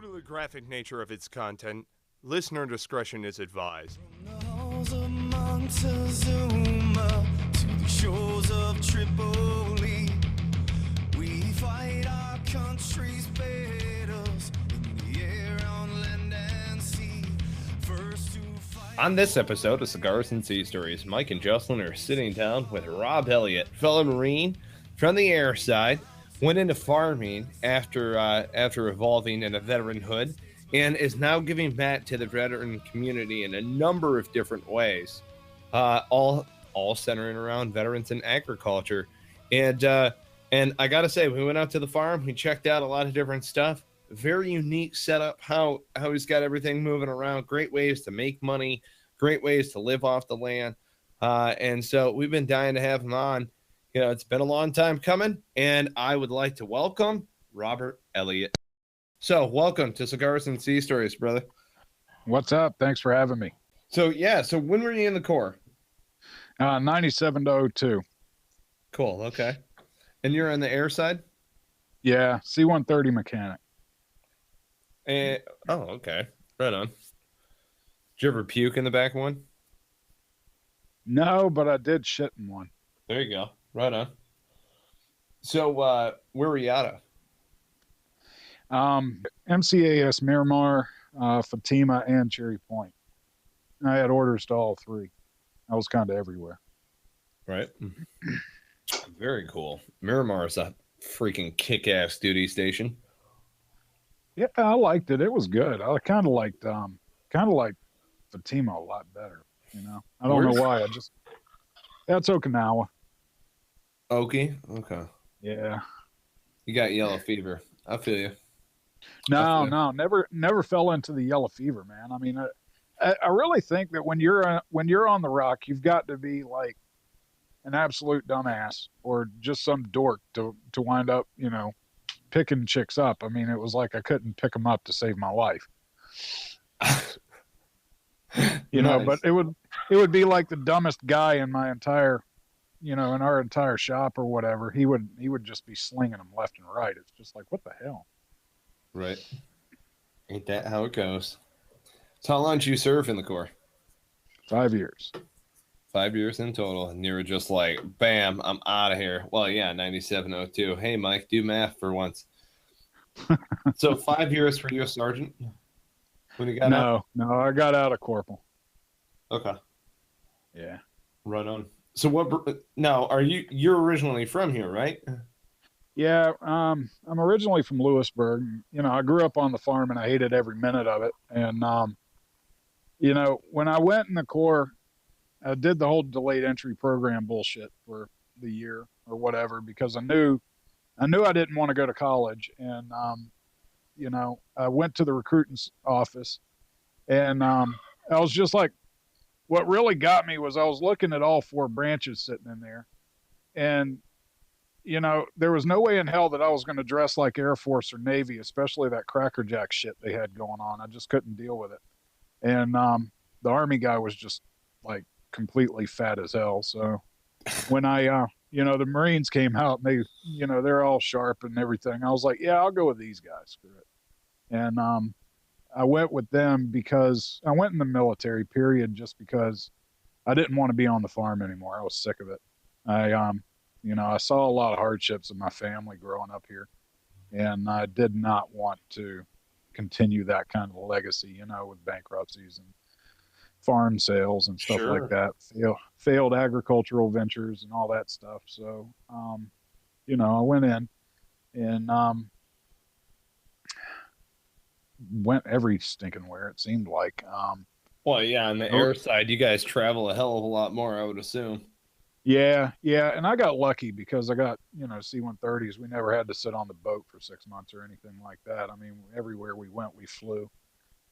Due to the graphic nature of its content, listener discretion is advised. From the halls of Montezuma to the shores of Tripoli, we fight our country's battles in the air, on land and sea. First to fight. On this episode of Cigars and Sea Stories, Mike and Jocelyn are sitting down with Rob Elliott, fellow Marine from the air side, went into farming after evolving into veteranhood, and is now giving back to the veteran community in a number of different ways, all centering around veterans in agriculture. And I gotta say, we went out to the farm, we checked out a lot of different stuff. Very unique setup, how he's got everything moving around. Great ways to make money, great ways to live off the land. And so we've been dying to have him on. You know, it's been a long time coming, and I would like to welcome Robert Elliott. So welcome to Cigars and Sea Stories, brother. What's up? Thanks for having me. So when were you in the Corps? 97 to 02. Cool, okay. And you're on the air side? Yeah, C-130 mechanic. Okay. Right on. Did you ever puke in the back of one? No, but I did shit in one. There you go. Right on. So where were you out of? MCAS, Miramar, Fatima, and Cherry Point. I had orders to all three. I was kind of everywhere. Right. Very cool. Miramar is a freaking kick-ass duty station. Yeah, I liked it. It was good. I kind of liked Fatima a lot better. You know, I don't know why. That's Okinawa. Okay. Yeah. You got yellow fever. I feel you. No, never fell into the yellow fever, man. I mean, I really think that when you're on the rock, you've got to be like an absolute dumbass or just some dork to wind up, you know, picking chicks up. I mean, it was like I couldn't pick them up to save my life. You know, but it would be like the dumbest guy in my entire, you know, in our entire shop or whatever. He would just be slinging them left and right. It's just like, what the hell? Right. Ain't that how it goes? So how long did you serve in the Corps? 5 years. 5 years in total. And you were just like, bam, I'm out of here. Well, yeah, 9702. Hey, Mike, do math for once. So 5 years for you a sergeant? When you got out? No, I got out of corporal. Okay. Yeah. Right on. So you're originally from here, right? Yeah, I'm originally from Lewisburg. You know, I grew up on the farm and I hated every minute of it. And, you know, when I went in the Corps, I did the whole delayed entry program bullshit for the year or whatever, because I knew I didn't want to go to college. And, you know, I went to the recruiting office and I was just like, what really got me was I was looking at all four branches sitting in there. And, you know, there was no way in hell that I was going to dress like Air Force or Navy, especially that Cracker Jack shit they had going on. I just couldn't deal with it. And the Army guy was just like completely fat as hell. So when I, you know, the Marines came out and they, you know, they're all sharp and everything. I was like, yeah, I'll go with these guys. Screw it. And I went with them because I went in the military, period, just because I didn't want to be on the farm anymore. I was sick of it. You know, I saw a lot of hardships in my family growing up here, and I did not want to continue that kind of legacy, you know, with bankruptcies and farm sales and stuff like that, failed agricultural ventures and all that stuff. So, you know, I went in and went every stinking where, it seemed like. Well, yeah, on the air side, you guys travel a hell of a lot more, I would assume. Yeah, and I got lucky because I got, you know, C-130s. We never had to sit on the boat for 6 months or anything like that. I mean, everywhere we went, we flew.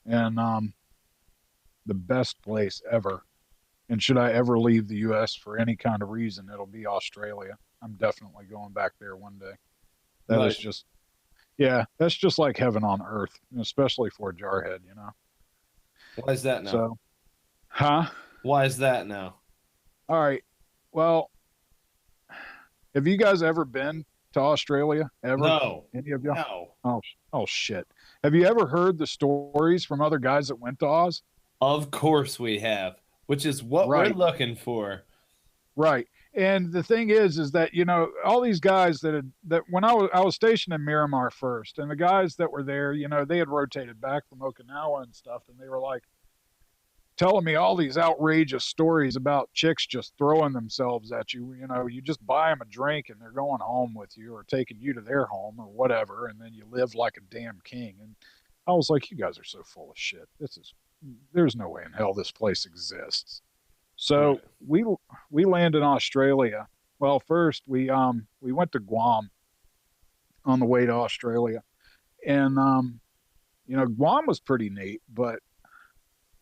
And the best place ever, and should I ever leave the U.S. for any kind of reason, it'll be Australia. I'm definitely going back there one day. That is just, yeah, that's just like heaven on earth, especially for a jarhead, you know. Why is that now? So, Why is that now? All right. Well, have you guys ever been to Australia? Ever? No. Any of y'all? No. Oh shit. Have you ever heard the stories from other guys that went to Oz? Of course we have, which is what we're Right. looking for. Right. And the thing is that, you know, all these guys that when I was stationed in Miramar first, and the guys that were there, you know, they had rotated back from Okinawa and stuff, and they were like telling me all these outrageous stories about chicks just throwing themselves at you. You know, you just buy them a drink and they're going home with you or taking you to their home or whatever, and then you live like a damn king. And I was like, you guys are so full of shit. There's no way in hell this place exists. So we landed in Australia. Well, first we went to Guam on the way to Australia, and you know, Guam was pretty neat, but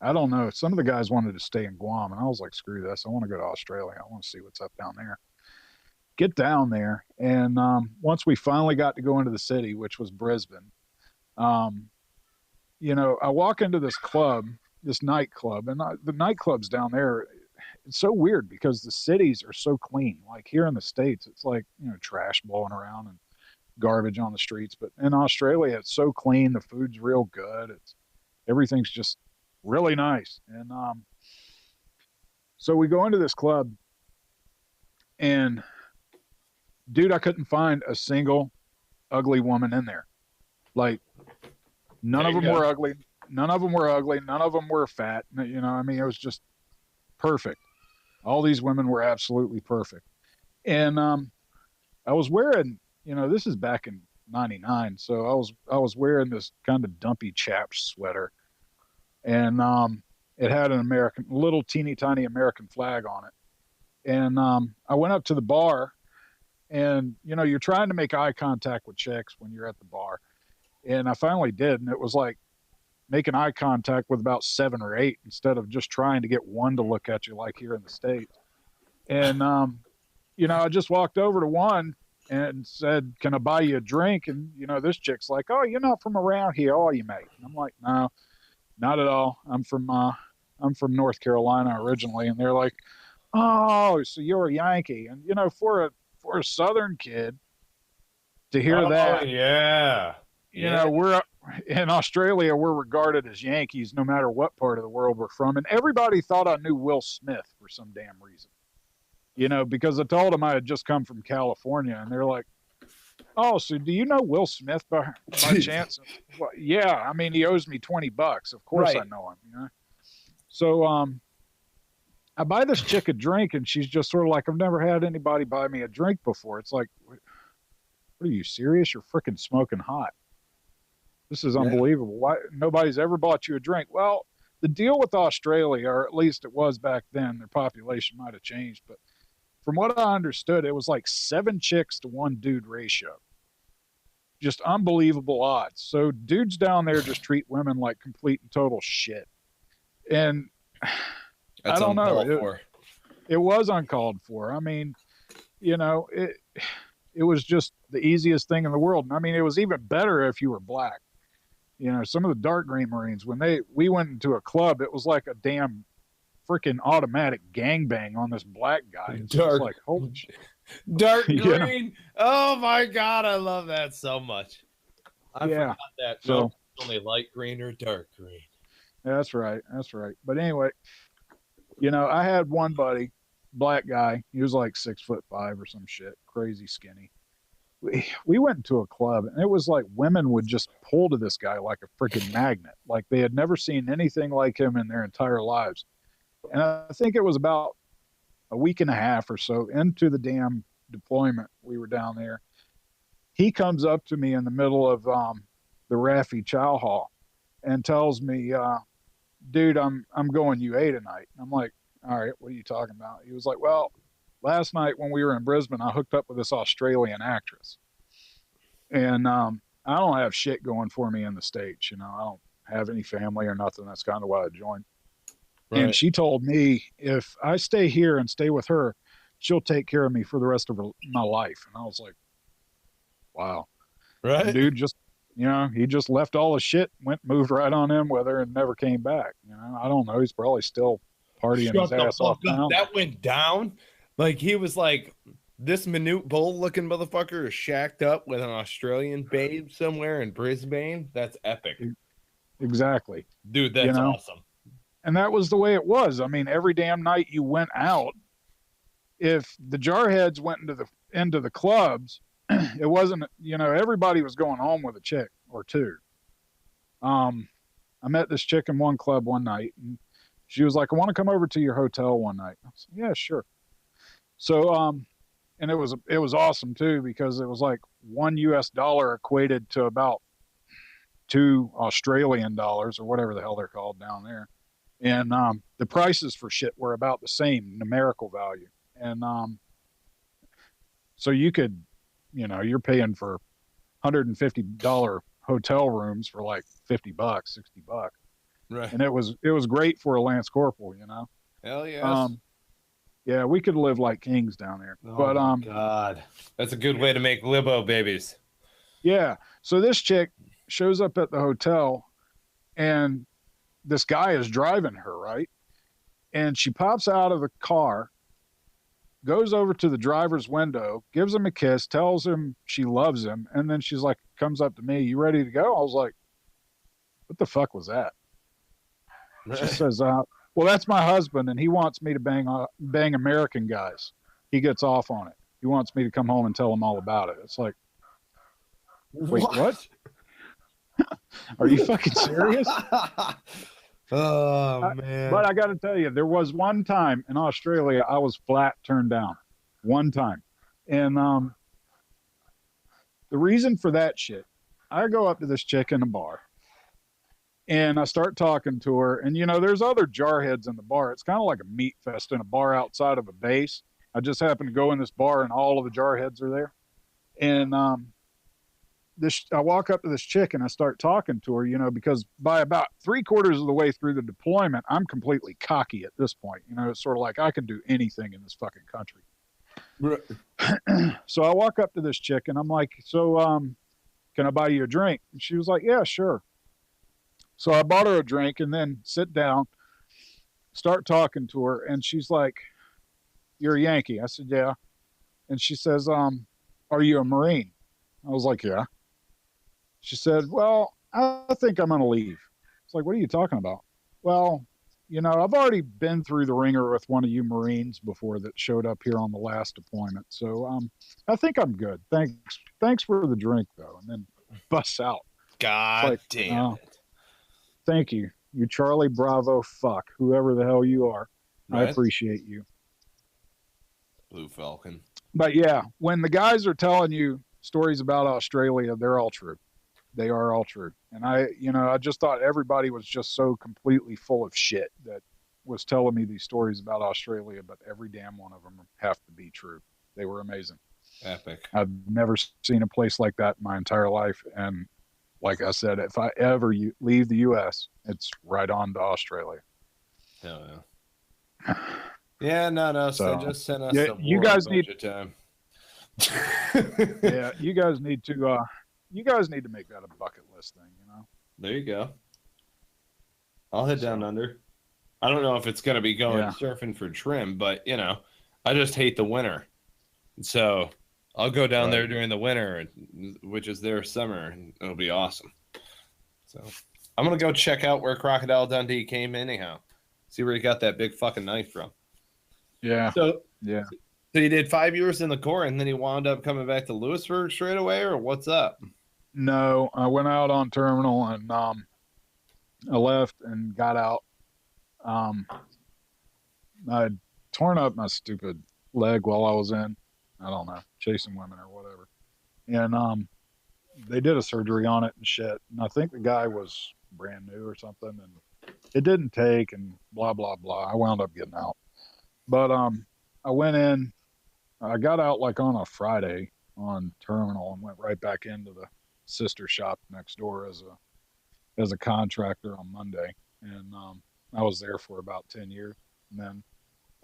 I don't know. Some of the guys wanted to stay in Guam, and I was like, screw this. I want to go to Australia. I want to see what's up down there. Get down there, and once we finally got to go into the city, which was Brisbane, you know, I walk into this club, this nightclub, and the nightclubs down there, it's so weird because the cities are so clean. Like here in the States, it's like, you know, trash blowing around and garbage on the streets. But in Australia, it's so clean. The food's real good. Everything's just really nice. And so we go into this club, and dude, I couldn't find a single ugly woman in there. Like none of them were ugly. None of them were ugly. None of them were fat. You know, I mean, it was just perfect. All these women were absolutely perfect. And I was wearing, you know, this is back in '99, so I was wearing this kind of dumpy chaps sweater, and it had an little teeny tiny American flag on it. And I went up to the bar, and you know, you're trying to make eye contact with chicks when you're at the bar, and I finally did, and it was like making eye contact with about 7 or 8 instead of just trying to get one to look at you like here in the States. And, you know, I just walked over to one and said, can I buy you a drink? And, you know, this chick's like, oh, you're not from around here, are you, mate? And I'm like, no, not at all. I'm from North Carolina originally. And they're like, oh, so you're a Yankee. And, you know, for a Southern kid to hear that, yeah. You know, we're in Australia, we're regarded as Yankees no matter what part of the world we're from. And everybody thought I knew Will Smith for some damn reason, you know, because I told them I had just come from California, and they're like, oh, so do you know Will Smith by chance? Well, yeah. I mean, he owes me $20. Of course I know him, you know? So, I buy this chick a drink, and she's just sort of like, I've never had anybody buy me a drink before. It's like, what are you serious? You're freaking smoking hot. This is unbelievable. Why nobody's ever bought you a drink? Well, the deal with Australia, or at least it was back then, their population might have changed, but from what I understood, it was like 7 chicks to 1 dude ratio. Just unbelievable odds. So dudes down there just treat women like complete and total shit. And That's I don't know. It was uncalled for. I mean, you know, it was just the easiest thing in the world. And I mean, it was even better if you were black. You know, some of the dark green Marines, when we went into a club, it was like a damn freaking automatic gangbang on this black guy. It's just like, holy shit. Dark green. Oh my God. I love that so much. I forgot that. So only light green or dark green. That's right. That's right. But anyway, you know, I had one buddy, black guy. He was like 6'5" or some shit, crazy skinny. We went into a club, and it was like women would just pull to this guy like a freaking magnet. Like they had never seen anything like him in their entire lives. And I think it was about a week and a half or so into the damn deployment. We were down there. He comes up to me in the middle of the Raffi Chow Hall and tells me, dude, I'm going UA tonight. And I'm like, all right, what are you talking about? He was like, well, last night when we were in Brisbane, I hooked up with this Australian actress. And I don't have shit going for me in the States. You know, I don't have any family or nothing. That's kind of why I joined. Right. And she told me if I stay here and stay with her, she'll take care of me for the rest of my life. And I was like, wow. Right. Dude, just, you know, he just left all the shit, moved right on in with her and never came back. You know, I don't know. He's probably still partying his ass off now. That went down. Like he was like, This minute bull looking motherfucker is shacked up with an Australian babe somewhere in Brisbane. That's epic. Exactly. Dude, that's awesome. And that was the way it was. I mean, every damn night you went out, if the jarheads went into the clubs, it wasn't, everybody was going home with a chick or two. I met this chick in one club one night, and she was like, I want to come over to your hotel one night. I said, yeah, sure. So, and it was awesome too, because it was like $1 equated to about $2 Australian or whatever the hell they're called down there. And the prices for shit were about the same numerical value. And so you could, you're paying for $150 hotel rooms for like $50, $60. Right. And it was great for a Lance Corporal, Hell yes. Yeah, we could live like kings down there. Oh, but my God. That's a good way to make libo babies. Yeah. So this chick shows up at the hotel, and this guy is driving her, right? And she pops out of the car, goes over to the driver's window, gives him a kiss, tells him she loves him, and then she's like, comes up to me, you ready to go? I was like, what the fuck was that? She says, well, that's my husband, and he wants me to bang American guys. He gets off on it. He wants me to come home and tell him all about it. It's like, wait, what? Are you fucking serious? Oh, man. But I got to tell you, there was one time in Australia I was flat turned down. One time. And the reason for that shit, I go up to this chick in a bar, and I start talking to her. And, there's other jarheads in the bar. It's kind of like a meat fest in a bar outside of a base. I just happen to go in this bar, and all of the jarheads are there. And I walk up to this chick, and I start talking to her, because by about 3/4 of the way through the deployment, I'm completely cocky at this point. It's sort of like I can do anything in this fucking country. So I walk up to this chick, and I'm like, so can I buy you a drink? And she was like, yeah, sure. So I bought her a drink, and then sit down, start talking to her, and she's like, you're a Yankee? I said, yeah. And she says, are you a Marine? I was like, yeah. She said, well, I think I'm going to leave. It's like, what are you talking about? Well, I've already been through the ringer with one of you Marines before that showed up here on the last deployment. So I think I'm good. Thanks for the drink, though. And then busts out. God damn it. Thank you. You Charlie Bravo fuck, whoever the hell you are. Right. I appreciate you. Blue Falcon. But yeah, when the guys are telling you stories about Australia, they're all true. They are all true. And I just thought everybody was just so completely full of shit that was telling me these stories about Australia, but every damn one of them have to be true. They were amazing. Epic. I've never seen a place like that in my entire life. And like I said, if I ever leave the U.S., it's right on to Australia. Hell yeah. Yeah, no. So they just sent us yeah, you guys need time. Yeah, you guys need to make that a bucket list thing, There you go. I'll head down under. I don't know if it's going to be going surfing for trim, but, I just hate the winter. So I'll go down there during the winter, which is their summer, and it'll be awesome. So I'm going to go check out where Crocodile Dundee came anyhow. See where he got that big fucking knife from. Yeah. So he did 5 years in the Corps, and then he wound up coming back to Lewisburg straight away, or what's up? No, I went out on terminal, and I left and got out. I'd torn up my stupid leg while I was in, I don't know, chasing women or whatever. And they did a surgery on it and shit. And I think the guy was brand new or something, and it didn't take, and blah, blah, blah. I wound up getting out. But I went in, I got out like on a Friday on terminal and went right back into the sister shop next door as a contractor on Monday. And I was there for about 10 years. And then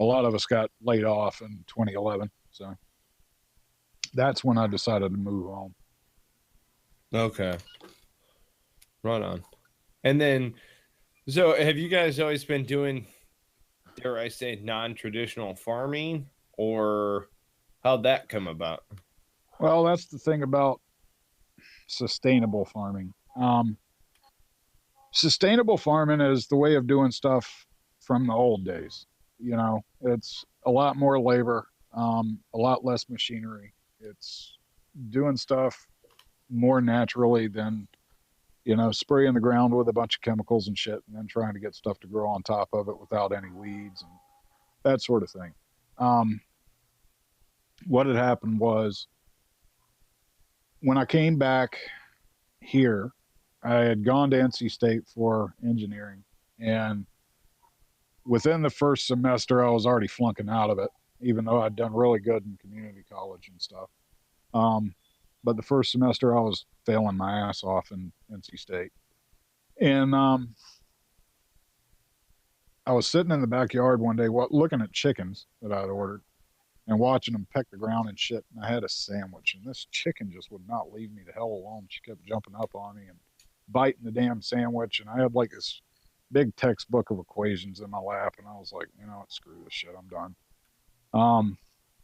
a lot of us got laid off in 2011. So that's when I decided to move home. Okay. Right on. And then, so have you guys always been doing, dare I say, non-traditional farming, or How'd that come about? Well, that's the thing about sustainable farming. Sustainable farming is the way of doing stuff from the old days. You know, it's a lot more labor, a lot less machinery. It's doing stuff more naturally than, you know, spraying the ground with a bunch of chemicals and shit and then trying to get stuff to grow on top of it without any weeds and that sort of thing. What had happened was when I came back here, I had gone to NC State for engineering, and within the first semester, I was already flunking out of it, even though I'd done really good in community college and stuff. But the first semester, I was failing my ass off in NC State. And I was sitting in the backyard one day looking at chickens that I'd ordered and watching them peck the ground and shit. And I had a sandwich, and this chicken just would not leave me the hell alone. She kept jumping up on me and biting the damn sandwich. And I had like this big textbook of equations in my lap. And I was like, you know what, screw this shit, I'm done.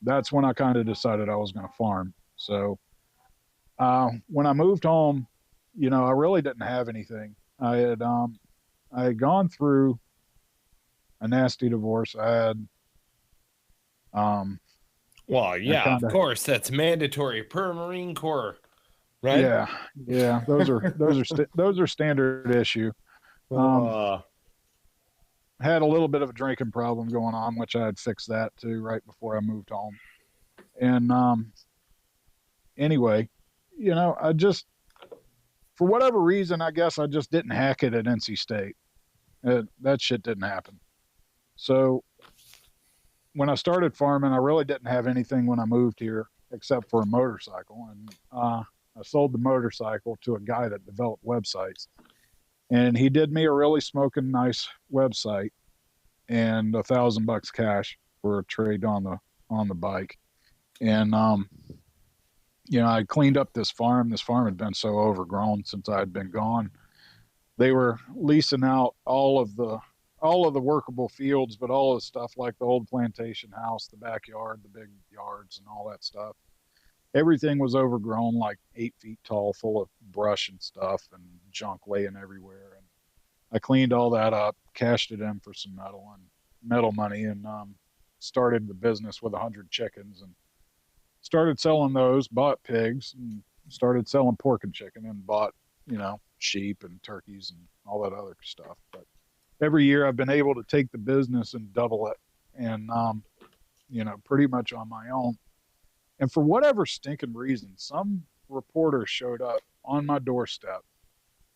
That's when I kind of decided I was going to farm. So when I moved home, you know, I really didn't have anything. I had gone through a nasty divorce. I had, well, yeah, of course, that's mandatory per Marine Corps, right? Yeah. Those are standard issue. Had a little bit of a drinking problem going on, which I had fixed that too right before I moved home. And anyway, you know, I just, for whatever reason, I guess I just didn't hack it at NC State. That shit didn't happen. So when I started farming, I really didn't have anything when I moved here except for a motorcycle. And I sold the motorcycle to a guy that developed websites. And he did me a really smoking nice website and $1,000 cash for a trade on the bike. And you know, I cleaned up this farm. This farm had been so overgrown since I had been gone. They were leasing out all of the workable fields, but all of the stuff like the old plantation house, the backyard, the big yards, and all that stuff. Everything was overgrown, like 8 feet tall, full of brush and stuff and junk laying everywhere. And I cleaned all that up, cashed it in for some metal money, and started the business with 100 chickens and started selling those, bought pigs, and started selling pork and chicken, and bought, you know, sheep and turkeys and all that other stuff. But every year I've been able to take the business and double it, and you know, pretty much on my own. And for whatever stinking reason, some reporter showed up on my doorstep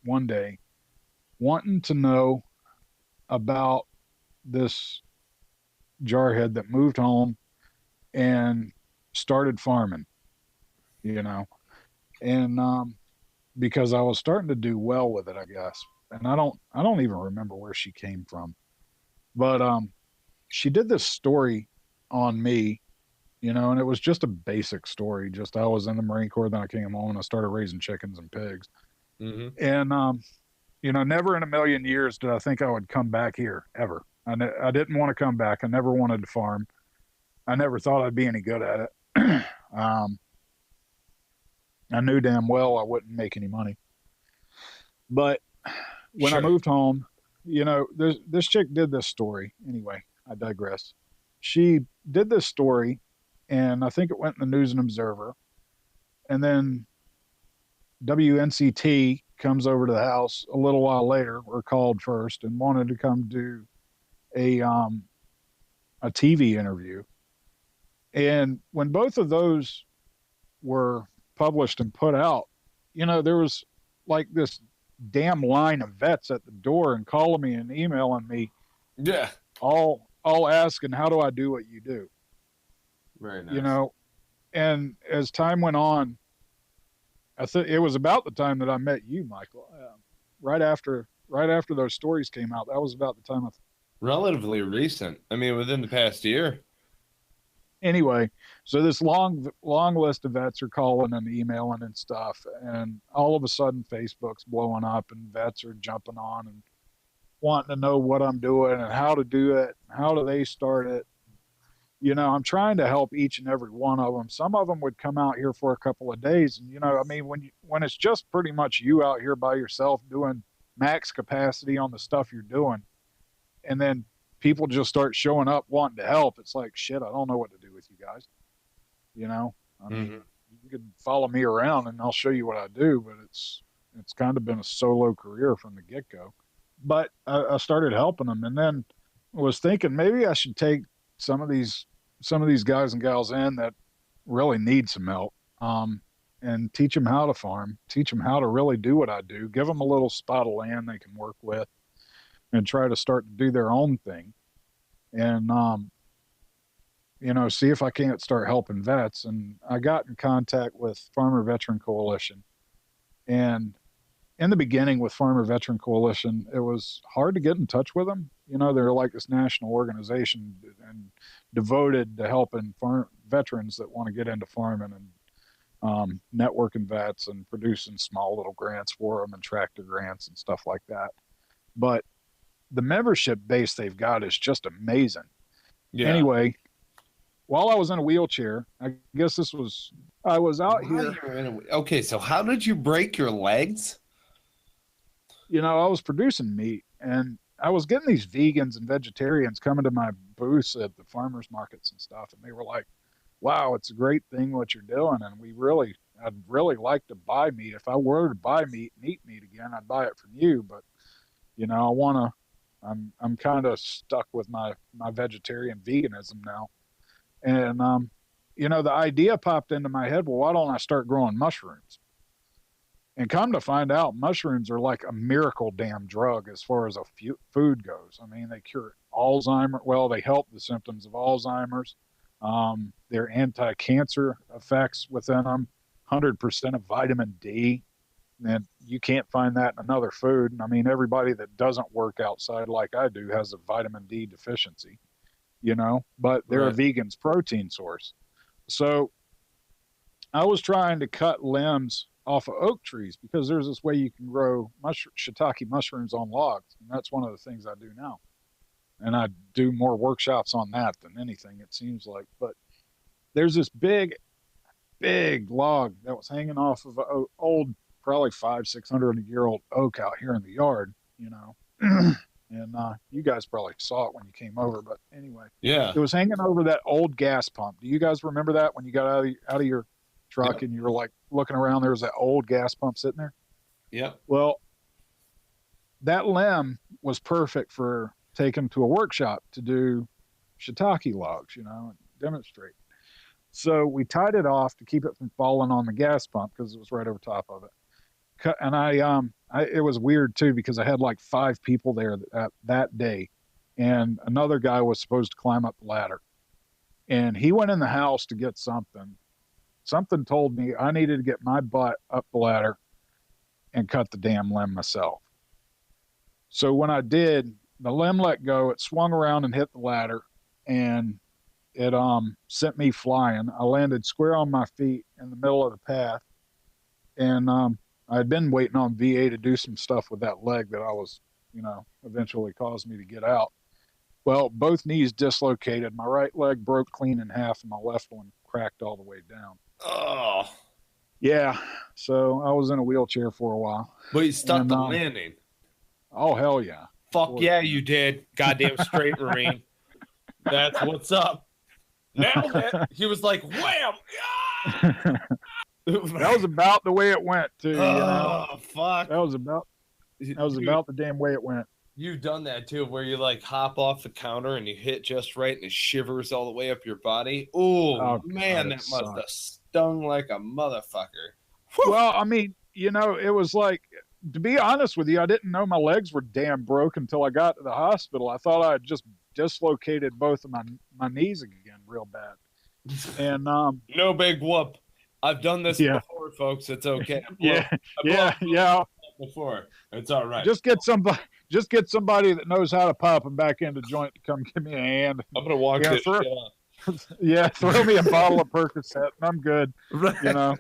one day wanting to know about this jarhead that moved home and started farming, you know, and because I was starting to do well with it, I guess. And I don't even remember where she came from, but she did this story on me, you know, and it was just a basic story. Just I was in the Marine Corps, then I came home and I started raising chickens and pigs. Mm-hmm. And you know, never in a million years did I think I would come back here ever. I didn't want to come back. I never wanted to farm. I never thought I'd be any good at it. I knew damn well I wouldn't make any money. But when I moved home, you know, this chick did this story. Anyway, I digress. She did this story, and I think it went in the News and Observer. And then WNCT comes over to the house a little while later, or called first, and wanted to come do a TV interview. And when both of those were published and put out, you know, there was like this damn line of vets at the door and calling me and emailing me. Yeah. All asking, how do I do what you do? Very nice. You know, and as time went on, I think it was about the time that I met you, Michael. Right after those stories came out, that was about the time. Relatively recent. I mean, within the past year. Anyway, so this long list of vets are calling and emailing and stuff, and all of a sudden Facebook's blowing up and vets are jumping on and wanting to know what I'm doing and how to do it, how do they start it. I'm trying to help each and every one of them. Some of them would come out here for a couple of days. And, I mean, when it's just pretty much you out here by yourself doing max capacity on the stuff you're doing, and then people just start showing up wanting to help, it's like, shit, I don't know what to do with you guys. I mean, you can follow me around and I'll show you what I do, but it's kind of been a solo career from the get-go. But I started helping them, and then was thinking maybe I should take some of these guys and gals in that really need some help, and teach them how to farm, teach them how to really do what I do, give them a little spot of land they can work with, and try to start to do their own thing. And, see if I can't start helping vets. And I got in contact with Farmer Veteran Coalition. And in the beginning with Farmer Veteran Coalition, it was hard to get in touch with them. They're like this national organization and devoted to helping veterans that want to get into farming and networking vets and producing small little grants for them and tractor grants and stuff like that. But the membership base they've got is just amazing. Yeah. Anyway, while I was in a wheelchair, I guess I was out here. Okay, so how did you break your legs? I was producing meat, and I was getting these vegans and vegetarians coming to my booths at the farmers markets and stuff, and they were like, wow, it's a great thing what you're doing, and I'd really like to buy meat. If I were to buy meat and eat meat again, I'd buy it from you, but I'm kind of stuck with my vegetarian veganism now. And, the idea popped into my head, well, why don't I start growing mushrooms? And come to find out, mushrooms are like a miracle damn drug as far as food goes. I mean, they cure Alzheimer's. Well, they help the symptoms of Alzheimer's. Their anti-cancer effects within them, 100% of vitamin D. And you can't find that in another food. I mean, everybody that doesn't work outside like I do has a vitamin D deficiency, but they're a vegan's protein source. So I was trying to cut limbs off of oak trees because there's this way you can grow shiitake mushrooms on logs. And that's one of the things I do now. And I do more workshops on that than anything, it seems like. But there's this big log that was hanging off of an old, probably 500-600-year-old oak out here in the yard, and you guys probably saw it when you came over, but anyway, it was hanging over that old gas pump. Do you guys remember that when you got out of your truck and you were like looking around, there was that old gas pump sitting there? Yeah. Well, that limb was perfect for taking to a workshop to do shiitake logs, and demonstrate. So we tied it off to keep it from falling on the gas pump because it was right over top of it. And it was weird too, because I had like 5 people there that day, and another guy was supposed to climb up the ladder, and he went in the house to get something. Something told me I needed to get my butt up the ladder and cut the damn limb myself. So when I did, the limb let go, it swung around and hit the ladder, and it sent me flying. I landed square on my feet in the middle of the path, and I'd been waiting on VA to do some stuff with that leg that I was, eventually caused me to get out. Well, both knees dislocated. My right leg broke clean in half, and my left one cracked all the way down. Oh. Yeah. So I was in a wheelchair for a while. But you stuck the landing. Oh, hell yeah. Fuck yeah, you did. Goddamn straight Marine. That's what's up. Nailed it. He was like, wham! Yeah! That was about the way it went, too. Fuck. That was about the damn way it went. You've done that, too, where you, like, hop off the counter and you hit just right and it shivers all the way up your body. Oh man, that must have stung like a motherfucker. Well, I mean, it was like, to be honest with you, I didn't know my legs were damn broke until I got to the hospital. I thought I had just dislocated both of my knees again real bad. And no big whoop. I've done this before, folks. It's okay. Yeah. Before it's all right. Just get somebody that knows how to pop them back into joint to come give me a hand. I'm gonna walk this shit up. Throw me a bottle of Percocet and I'm good. Right.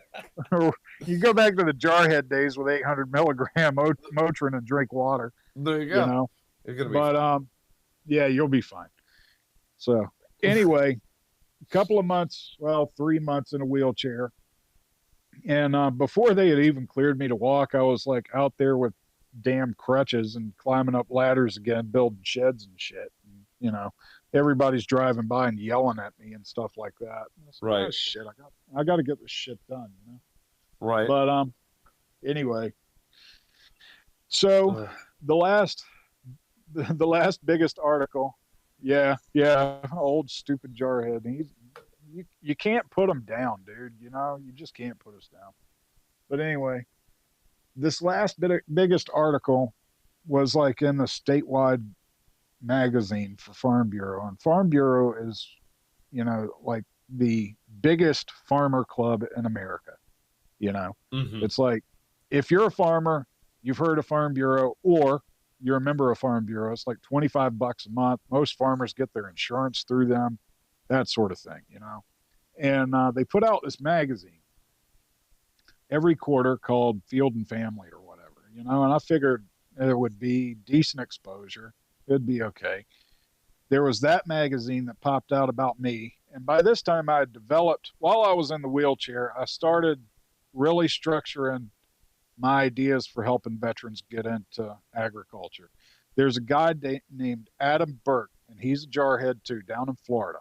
You go back to the Jarhead days with 800 milligram Motrin and drink water. There you go. You're gonna be fine. You'll be fine. So anyway, couple of months, well, 3 months in a wheelchair. And before they had even cleared me to walk, I was like out there with damn crutches and climbing up ladders again, building sheds and shit. And, everybody's driving by and yelling at me and stuff like that. I was like, Right. oh, shit, I got to get this shit done. Right. But anyway, so the last biggest article, yeah, old stupid jarhead. You can't put him down, dude. You just can't put us down. But anyway, this last biggest article was like in the statewide magazine for Farm Bureau, and Farm Bureau is, like the biggest farmer club in America. Mm-hmm. It's like, if you're a farmer, you've heard of Farm Bureau, or you're a member of Farm Bureau. It's like $25 a month. Most farmers get their insurance through them, that sort of thing, And they put out this magazine every quarter called Field and Family or whatever, and I figured it would be decent exposure. It'd be okay. There was that magazine that popped out about me. And by this time I had developed, while I was in the wheelchair, I started really structuring my ideas for helping veterans get into agriculture. There's a guy named Adam Burke, and he's a jarhead too, down in Florida.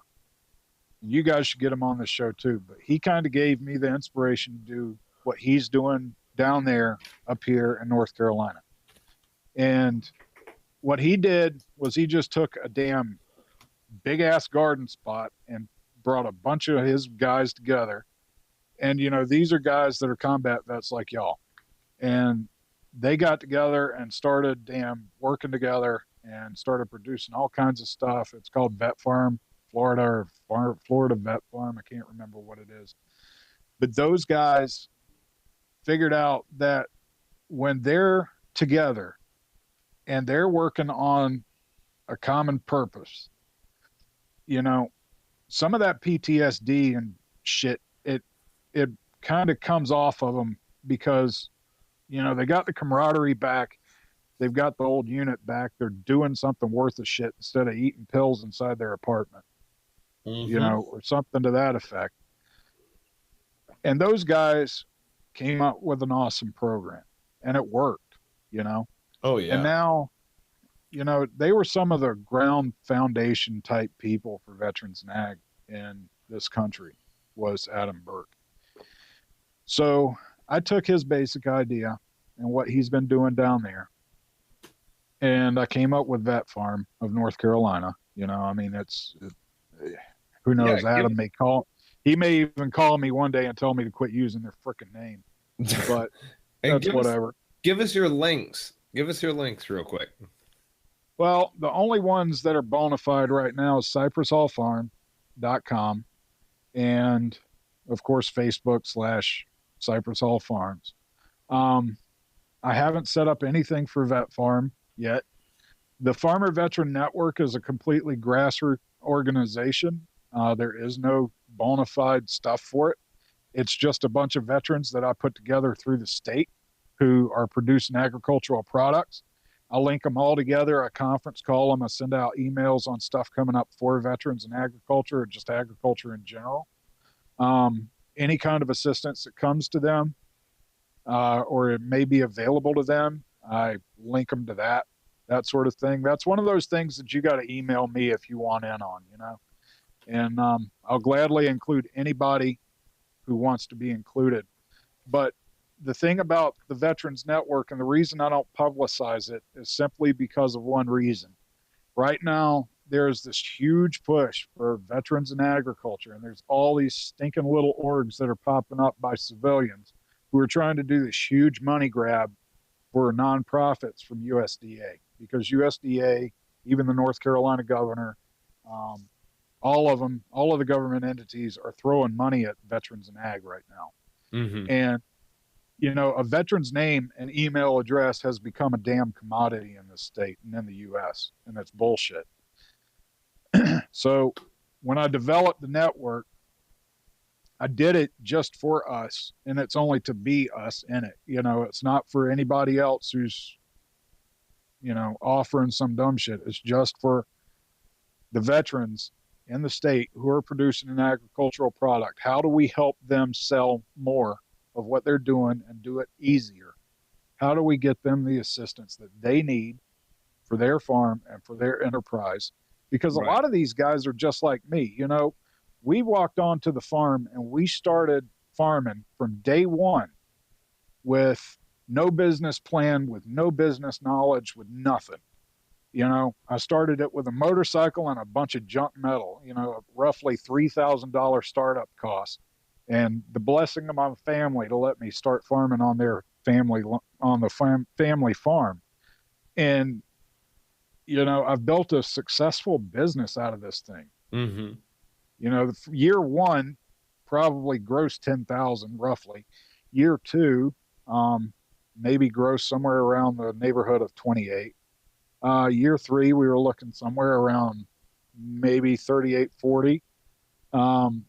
You guys should get him on this show too, but he kind of gave me the inspiration to do what he's doing down there up here in North Carolina. And what he did was he just took a damn big ass garden spot and brought a bunch of his guys together. And, these are guys that are combat vets like y'all. And they got together and started working together and started producing all kinds of stuff. It's called Vet Farm Florida, or Florida Vet Farm. I can't remember what it is. But those guys figured out that when they're together and they're working on a common purpose, some of that PTSD and shit, it kind of comes off of them because, they got the camaraderie back. They've got the old unit back. They're doing something worth of shit instead of eating pills inside their apartment, or something to that effect. And those guys came up with an awesome program, and it worked, Oh, yeah. And now, they were some of the ground foundation type people for veterans and ag in this country, was Adam Burke. So I took his basic idea and what he's been doing down there, and I came up with Vet Farm of North Carolina. Who knows? Yeah, Adam he may even call me one day and tell me to quit using their frickin' name, but that's whatever. Give us your links. Give us your links real quick. Well, the only ones that are bona fide right now is cypresshallfarm.com, and of course Facebook/Cypress Hall Farms. I haven't set up anything for Vet Farm yet. The Farmer Veteran Network is a completely grassroots organization. There is no bona fide stuff for it. It's just a bunch of veterans that I put together through the state who are producing agricultural products. I'll link them all together. I conference call them. I send out emails on stuff coming up for veterans in agriculture, or just agriculture in general. Any kind of assistance that comes to them, or it may be available to them, I link them to that sort of thing. That's one of those things that you got to email me if you want in on, and I'll gladly include anybody who wants to be included. But the thing about the Veterans Network, and the reason I don't publicize it, is simply because of one reason. Right now, there's this huge push for veterans in agriculture, and there's all these stinking little orgs that are popping up by civilians who are trying to do this huge money grab for nonprofits from USDA, because USDA, even the North Carolina governor, all of the government entities are throwing money at veterans in ag right now. Mm-hmm. And a veteran's name and email address has become a damn commodity in this state and in the U.S., and that's bullshit. So when I developed the network, I did it just for us, and it's only to be us in it. It's not for anybody else who's, offering some dumb shit. It's just for the veterans in the state who are producing an agricultural product. How do we help them sell more of what they're doing and do it easier? How do we get them the assistance that they need for their farm and for their enterprise? Because a lot of these guys are just like me. You know, we walked onto the farm and we started farming from day one with no business plan, with no business knowledge, with nothing. You know, I started it with a motorcycle and a bunch of junk metal, you know, roughly $3,000 startup cost. And the blessing of my family to let me start farming on their family, on the family farm. And, you know, I've built a successful business out of this thing. Mm-hmm. You know, year one probably grossed 10,000 roughly. Year two, maybe gross somewhere around the neighborhood of 28. Year three, we were looking somewhere around maybe 38, 40. And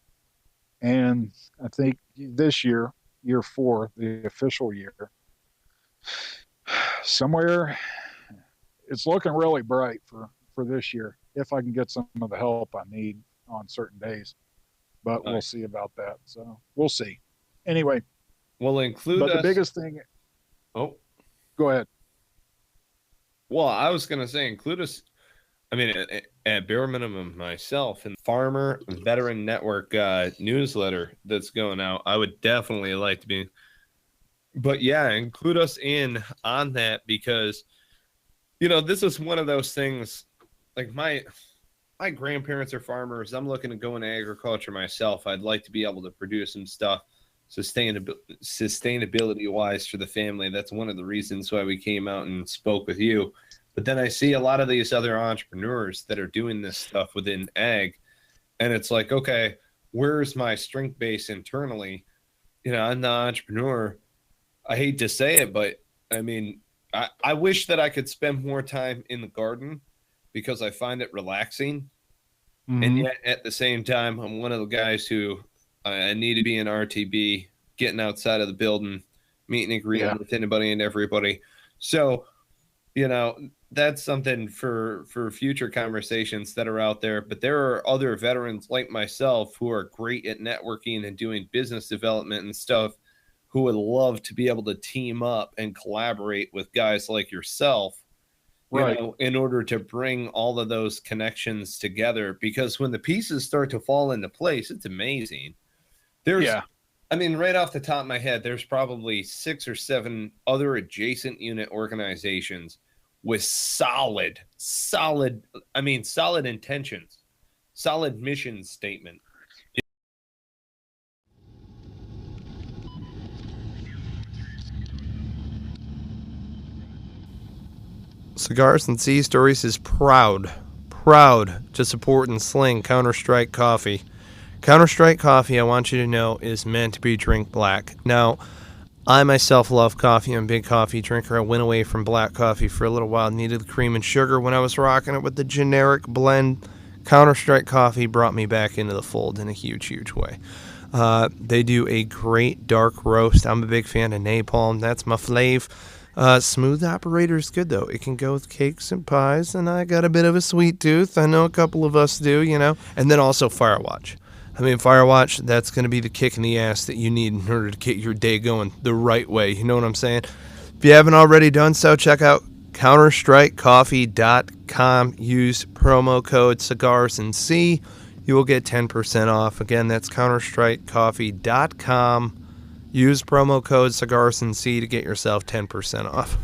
I think this year, year four, the official year, somewhere it's looking really bright for this year, if I can get some of the help I need on certain days. But we'll see about that. So we'll see. Anyway. We'll include But the biggest thing. Oh. Go ahead. Well, I was going to say, include us. I mean, at bare minimum, myself and Farmer Veteran Network newsletter that's going out. I would definitely like to be. But yeah, include us in on that because, you know, this is one of those things. Like my grandparents are farmers. I'm looking to go into agriculture myself. I'd like to be able to produce some stuff sustainability wise for the family. That's one of the reasons why we came out and spoke with you. But then I see a lot of these other entrepreneurs that are doing this stuff within ag, and it's like, okay, where's my strength base internally? You know, I'm the entrepreneur. I hate to say it, but I mean, I wish that I could spend more time in the garden because I find it relaxing. Mm-hmm. And yet at the same time, I'm one of the guys who I need to be in RTB, getting outside of the building, meeting and greeting with anybody and everybody. So, you know, that's something for future conversations that are out there. But there are other veterans like myself who are great at networking and doing business development and stuff who would love to be able to team up and collaborate with guys like yourself, you know, in order to bring all of those connections together. Because when the pieces start to fall into place, it's amazing. I mean, right off the top of my head, there's probably 6 or 7 other adjacent unit organizations with solid intentions, solid mission statement. Cigars and Sea Stories is proud to support and sling Counter-Strike Coffee. Counter-Strike Coffee, I want you to know, is meant to be drink black. Now, I myself love coffee. I'm a big coffee drinker. I went away from black coffee for a little while. Needed the cream and sugar when I was rocking it with the generic blend. Counter-Strike Coffee brought me back into the fold in a huge, huge way. They do a great dark roast. I'm a big fan of napalm. That's my fave. Smooth operator is good, though. It can go with cakes and pies, and I got a bit of a sweet tooth. I know a couple of us do, you know. And then also Firewatch. I mean, Firewatch, that's going to be the kick in the ass that you need in order to get your day going the right way. You know what I'm saying? If you haven't already done so, check out counterstrikecoffee.com. Use promo code Cigars and Sea. You will get 10% off. Again, that's counterstrikecoffee.com. Use promo code Cigars and Sea to get yourself 10% off.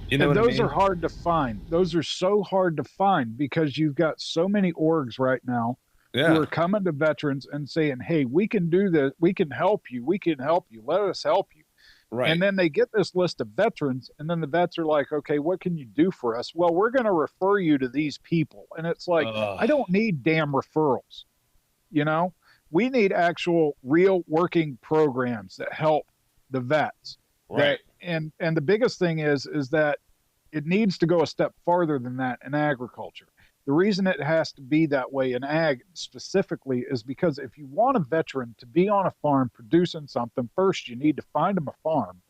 You know, and those are hard to find. Those are so hard to find because you've got so many orgs right now who are coming to veterans and saying, hey, we can do this. We can help you. We can help you. Let us help you. Right. And then they get this list of veterans, and then the vets are like, okay, what can you do for us? Well, we're going to refer you to these people. And it's like, I don't need damn referrals. You know, we need actual real working programs that help the vets. Right. And the biggest thing is that it needs to go a step farther than that in agriculture. The reason it has to be that way in ag specifically is because if you want a veteran to be on a farm producing something, first you need to find them a farm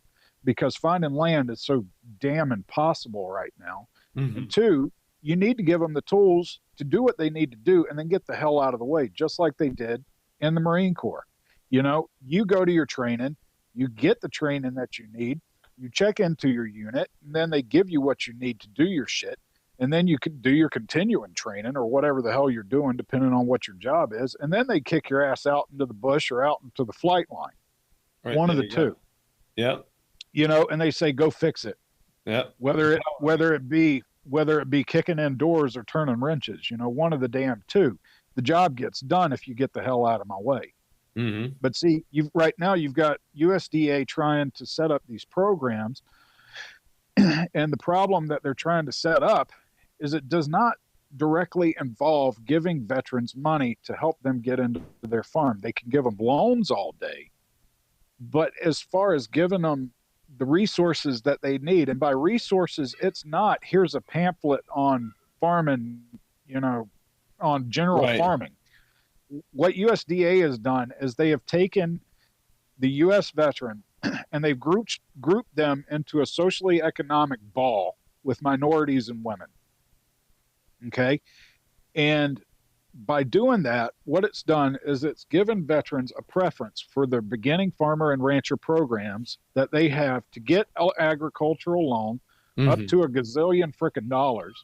because finding land is so damn impossible right now. Mm-hmm. And 2, you need to give them the tools to do what they need to do and then get the hell out of the way, just like they did in the Marine Corps. You know, you go to your training, you get the training that you need, you check into your unit, and then they give you what you need to do your shit. And then you can do your continuing training or whatever the hell you're doing, depending on what your job is. And then they kick your ass out into the bush or out into the flight line. Right, one of the two. Yep. You know, and they say, go fix it. Yep. Whether it be kicking in doors or turning wrenches, you know, one of the damn two. The job gets done if you get the hell out of my way. Mm-hmm. But see, right now you've got USDA trying to set up these programs, and the problem that they're trying to set up is it does not directly involve giving veterans money to help them get into their farm. They can give them loans all day, but as far as giving them the resources that they need, and by resources, it's not, here's a pamphlet on farming, you know, on general farming. What USDA has done is they have taken the U.S. veteran and they've grouped them into a socially economic ball with minorities and women. Okay. And by doing that, what it's done is it's given veterans a preference for their beginning farmer and rancher programs that they have to get an agricultural loan up to $1 gazillion frickin' dollars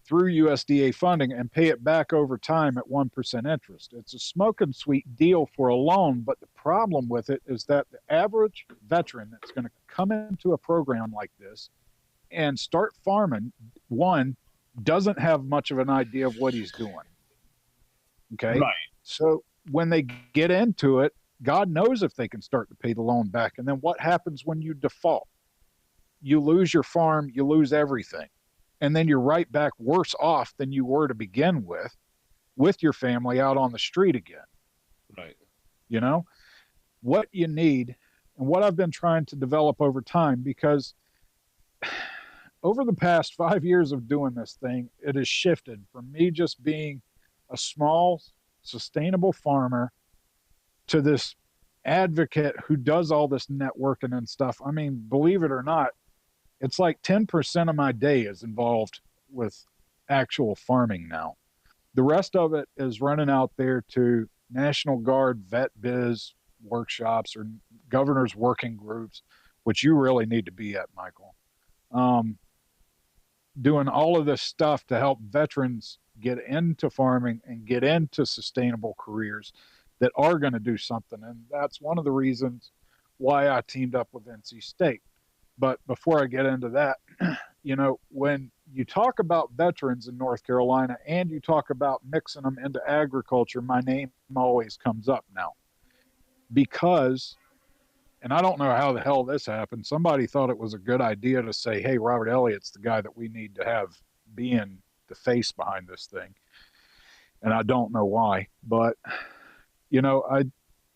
through USDA funding and pay it back over time at 1% interest. It's a smoking sweet deal for a loan, but the problem with it is that the average veteran that's going to come into a program like this and start farming, one, doesn't have much of an idea of what he's doing. Okay. Right. So when they get into it, God knows if they can start to pay the loan back. And then what happens when you default? You lose your farm, you lose everything. And then you're right back worse off than you were to begin with your family out on the street again. Right. You know, what you need and what I've been trying to develop over time, because over the past 5 years of doing this thing, it has shifted from me just being a small, sustainable farmer to this advocate who does all this networking and stuff. I mean, believe it or not, it's like 10% of my day is involved with actual farming now. The rest of it is running out there to National Guard vet biz workshops or governor's working groups, which you really need to be at, Michael. Doing all of this stuff to help veterans get into farming and get into sustainable careers that are going to do something. And that's one of the reasons why I teamed up with NC State. But before I get into that, you know, when you talk about veterans in North Carolina and you talk about mixing them into agriculture, my name always comes up now. Because, and I don't know how the hell this happened, somebody thought it was a good idea to say, hey, Robert Elliott's the guy that we need to have being the face behind this thing. And I don't know why, but, you know,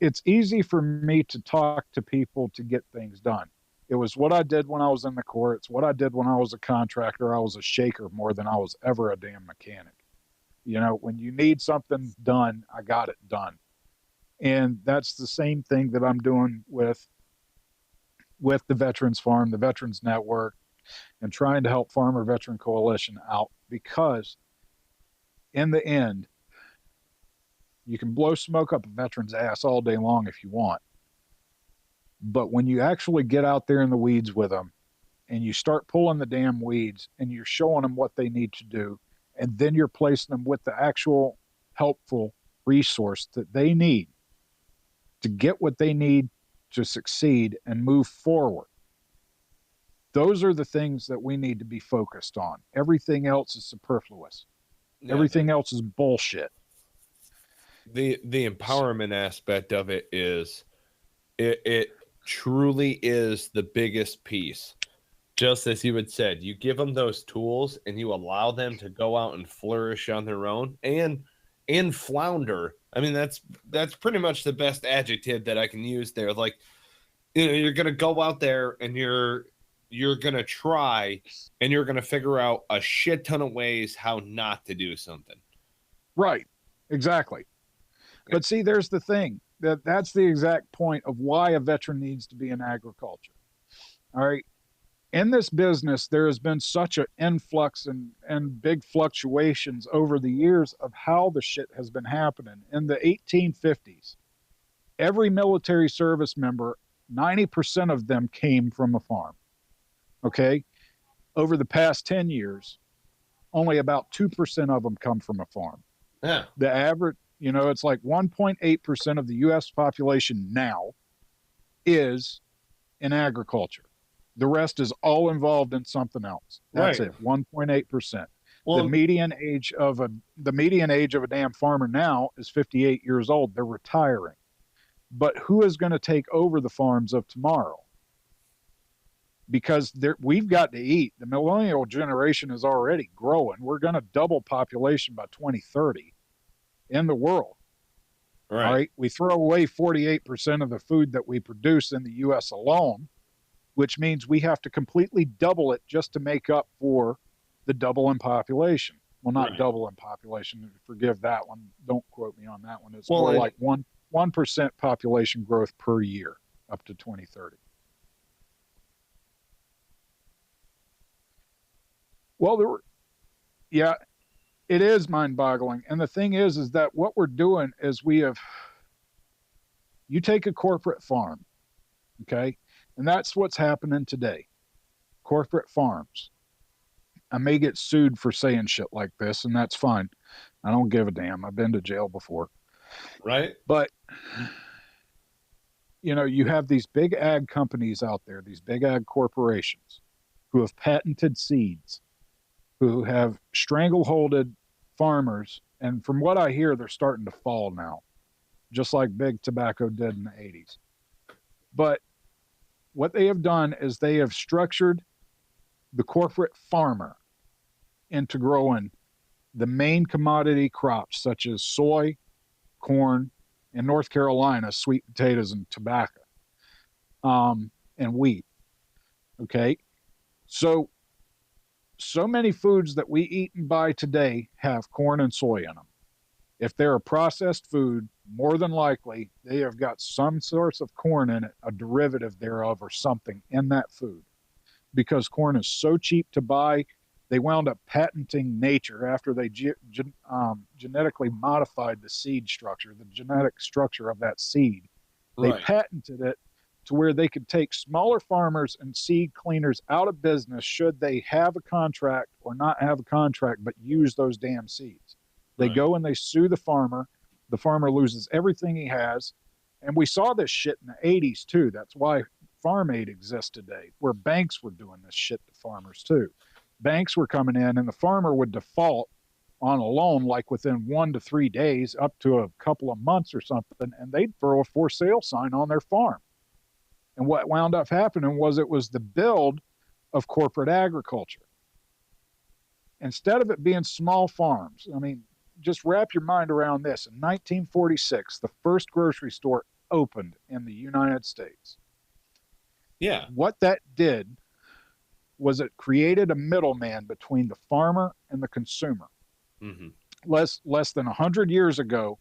it's easy for me to talk to people to get things done. It was what I did when I was in the Corps. It's what I did when I was a contractor. I was a shaker more than I was ever a damn mechanic. You know, when you need something done, I got it done. And that's the same thing that I'm doing with the Veterans Farm, the Veterans Network, and trying to help Farmer Veteran Coalition out, because in the end, you can blow smoke up a veteran's ass all day long if you want. But when you actually get out there in the weeds with them and you start pulling the damn weeds and you're showing them what they need to do, and then you're placing them with the actual helpful resource that they need to get what they need to succeed and move forward. Those are the things that we need to be focused on. Everything else is superfluous. Yeah. Everything else is bullshit. The empowerment aspect of it is it truly is the biggest piece. Just as you had said, you give them those tools and you allow them to go out and flourish on their own and flounder. I mean, that's pretty much the best adjective that I can use there. Like, you know, you're going to go out there and you're going to try and you're going to figure out a shit ton of ways how not to do something. Right. Exactly. But see, there's the thing. That's the exact point of why a veteran needs to be in agriculture. All right. In this business, there has been such an influx and big fluctuations over the years of how the shit has been happening. In the 1850s, every military service member, 90% of them came from a farm. Okay. Over the past 10 years, only about 2% of them come from a farm. Yeah. The average, it's like 1.8% of the US population now is in agriculture. The rest is all involved in something else. That's Right. it. 1.8%. Well, The median age of a damn farmer now is 58 years old. They're retiring. But who is going to take over the farms of tomorrow? Because we've got to eat. The millennial generation is already growing. We're going to double population by 2030 in the world. right. All right. We throw away 48% of the food that we produce in the US alone, which means we have to completely double it just to make up for the double in population. Well, not Right. double in population. Forgive that one. Don't quote me on that one. It's Well, more and- like 1% population growth per year up to 2030. Well, yeah, it is mind-boggling. And the thing is that what we're doing is you take a corporate farm, okay? And that's what's happening today. Corporate farms. I may get sued for saying shit like this, and that's fine. I don't give a damn. I've been to jail before. Right. But, you have these big ag companies out there, these big ag corporations who have patented seeds, who have strangleholded farmers. And from what I hear, they're starting to fall now, just like big tobacco did in the 80s. But what they have done is they have structured the corporate farmer into growing the main commodity crops such as soy, corn, in North Carolina, sweet potatoes and tobacco, and wheat. Okay. So many foods that we eat and buy today have corn and soy in them. If they're a processed food, more than likely they have got some source of corn in it, a derivative thereof or something in that food. Because corn is so cheap to buy, they wound up patenting nature after they genetically modified the seed structure, the genetic structure of that seed. They Right. patented it to where they could take smaller farmers and seed cleaners out of business should they have a contract or not have a contract, but use those damn seeds. They Right. go and they sue the farmer. The farmer loses everything he has. And we saw this shit in the 80s too. That's why Farm Aid exists today, where banks were doing this shit to farmers too. Banks were coming in and the farmer would default on a loan like within 1 to 3 days, up to a couple of months or something, and they'd throw a for sale sign on their farm. And what wound up happening was it was the build of corporate agriculture. Instead of it being small farms, I mean, just wrap your mind around this. In 1946, the first grocery store opened in the United States. Yeah. What that did was it created a middleman between the farmer and the consumer. Mm-hmm. Less than 100 years ago,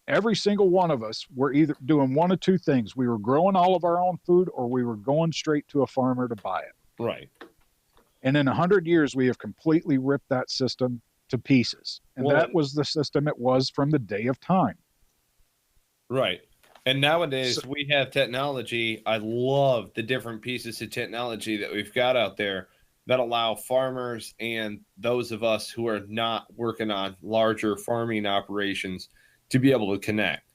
every single one of us were either doing one of two things. We were growing all of our own food or we were going straight to a farmer to buy it. Right. And in 100 years, we have completely ripped that system to pieces. And Well, that was the system it was from the day of time. Right. And nowadays we have technology. I love the different pieces of technology that we've got out there that allow farmers and those of us who are not working on larger farming operations to be able to connect,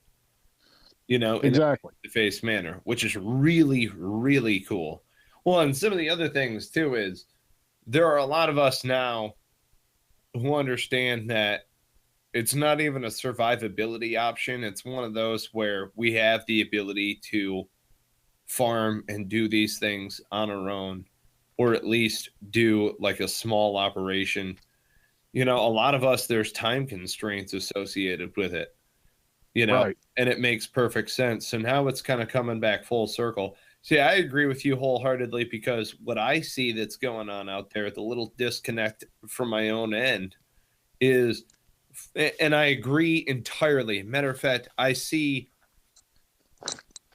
in Exactly. a face manner, which is really, really cool. Well, and some of the other things too is there are a lot of us now who understand that it's not even a survivability option. It's one of those where we have the ability to farm and do these things on our own, or at least do like a small operation. A lot of us, there's time constraints associated with it, Right. and it makes perfect sense. So now it's kind of coming back full circle. See, I agree with you wholeheartedly because what I see that's going on out there, the little disconnect from my own end is, and I agree entirely. Matter of fact, I see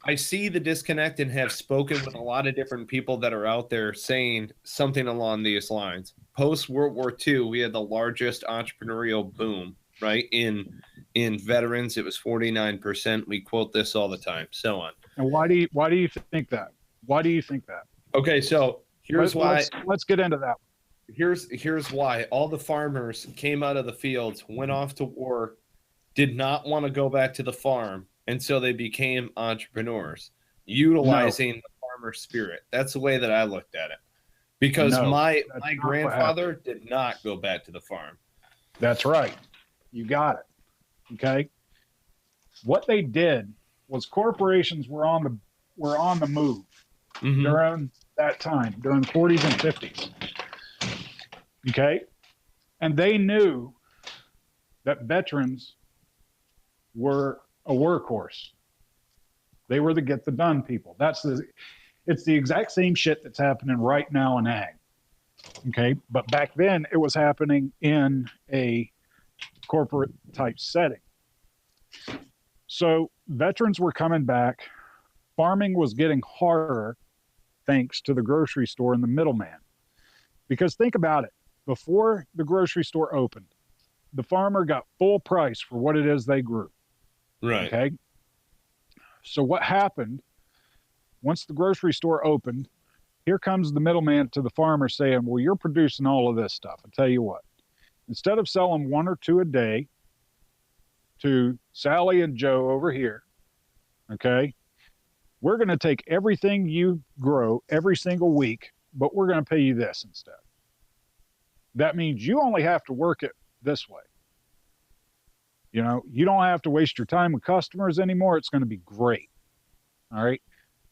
I see the disconnect and have spoken with a lot of different people that are out there saying something along these lines. Post World War II, we had the largest entrepreneurial boom, right? In veterans, it was 49%. We quote this all the time, so on. And why do you think that? Why do you think that? Okay, so here's why. Let's get into that. Here's why. All the farmers came out of the fields, went off to war, did not want to go back to the farm, and so they became entrepreneurs, utilizing the farmer spirit. That's the way that I looked at it. Because my grandfather did not go back to the farm. That's right. You got it. Okay. What they did was corporations were on the move during that time, during the 40s and 50s. Okay. And they knew that veterans were a workhorse. They were the get the done people. It's the exact same shit that's happening right now in ag. Okay. But back then it was happening in a corporate type setting. So veterans were coming back. Farming was getting harder thanks to the grocery store and the middleman. Because think about it. Before the grocery store opened, the farmer got full price for what it is they grew. Right. Okay. So what happened once the grocery store opened, here comes the middleman to the farmer saying, well, you're producing all of this stuff. I'll tell you what, instead of selling one or two a day to Sally and Joe over here, okay, we're going to take everything you grow every single week, but we're going to pay you this instead. That means you only have to work it this way. You know, you don't have to waste your time with customers anymore. It's going to be great. All right.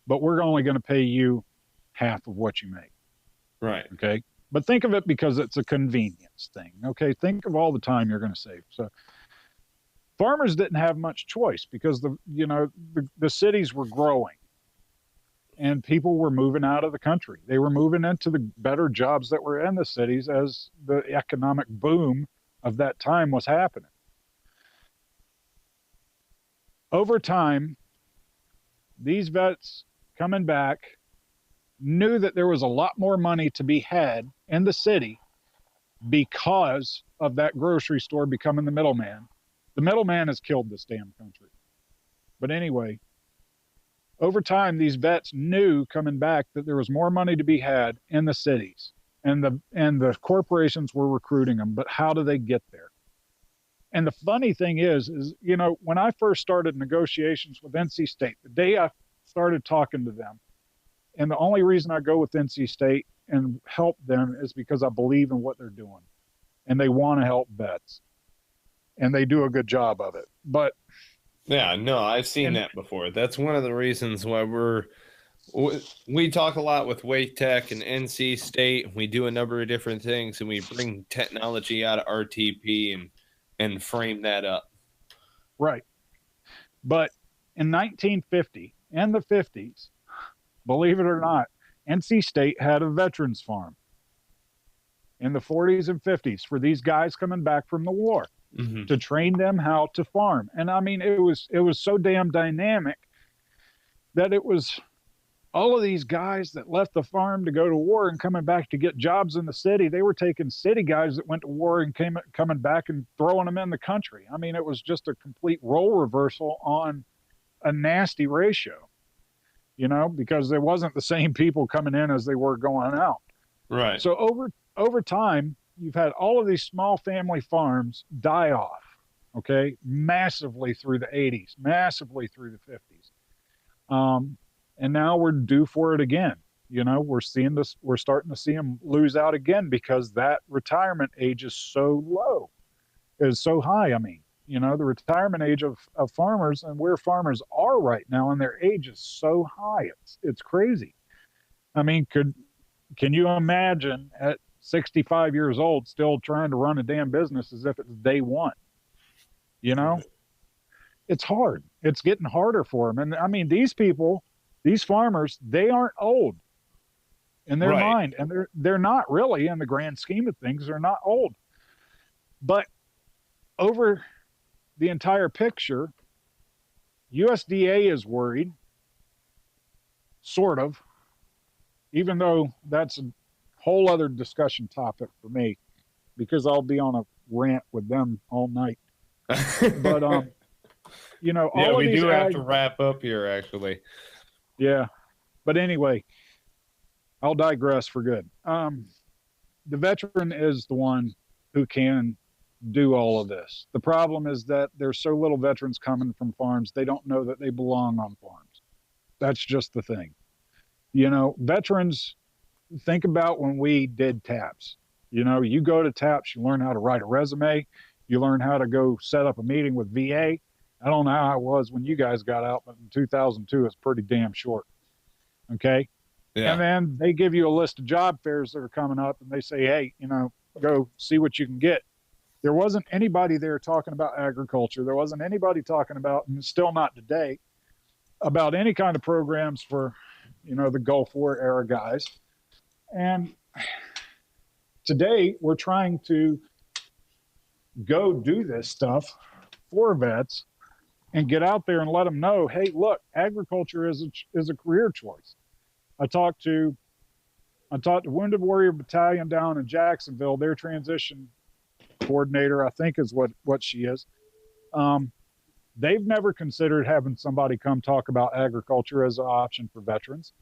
But we're only going to pay you half of what you make. Right. Okay. But think of it because it's a convenience thing. Okay. Think of all the time you're going to save. So farmers didn't have much choice because the cities were growing and people were moving out of the country. They were moving into the better jobs that were in the cities as the economic boom of that time was happening. Over time, these vets coming back knew that there was a lot more money to be had in the city because of that grocery store becoming the middleman. The middleman has killed this damn country. But anyway, over time, these vets knew coming back that there was more money to be had in the cities, and the corporations were recruiting them. But how do they get there? And the funny thing is, when I first started negotiations with NC State, the day I started talking to them, and the only reason I go with NC State and help them is because I believe in what they're doing, and they want to help vets, and they do a good job of it. But yeah, no, I've seen that before. That's one of the reasons why we talk a lot with Wake Tech and NC State. We do a number of different things, and we bring technology out of RTP and frame that up. Right. But in 1950 and the 50s, believe it or not, NC State had a veterans farm in the 40s and 50s for these guys coming back from the war to train them how to farm. And I mean, it was so damn dynamic that it was all of these guys that left the farm to go to war and coming back to get jobs in the city. They were taking city guys that went to war and coming back and throwing them in the country. I mean, it was just a complete role reversal on a nasty ratio, because there wasn't the same people coming in as they were going out. Right. So over time, you've had all of these small family farms die off, okay, massively through the 80s, massively through the 50s. And now we're due for it again. We're seeing this, we're starting to see them lose out again because that retirement age is so low, is so high. I mean, the retirement age of farmers and where farmers are right now and their age is so high. It's crazy. I mean, can you imagine at 65 years old still trying to run a damn business as if it's day one? It's hard. It's getting harder for them. And I mean, these farmers, they aren't old in their mind, and they're not really, in the grand scheme of things, they're not old. But over the entire picture, USDA is worried sort of, even though that's a whole other discussion topic for me because I'll be on a rant with them all night. But, you know, Yeah, all of we these do have to wrap up here, actually. Yeah. But anyway, I'll digress for good. The veteran is the one who can do all of this. The problem is that there's so little veterans coming from farms, they don't know that they belong on farms. That's just the thing. You know, veterans, think about when we did TAPS. You know, you go to TAPS, you learn how to write a resume, you learn how to go set up a meeting with VA. I don't know how it was when you guys got out, but in 2002, it's pretty damn short. Okay. Yeah. And then they give you a list of job fairs that are coming up and they say, hey, you know, go see what you can get. There wasn't anybody there talking about agriculture. There wasn't anybody talking about, and still not today, about any kind of programs for, you know, the Gulf War era guys. And today we're trying to go do this stuff for vets and get out there and let them know, hey, look, agriculture is a career choice. I talked to Wounded Warrior Battalion down in Jacksonville, their transition coordinator, I think is what she is. They've never considered having somebody come talk about agriculture as an option for veterans.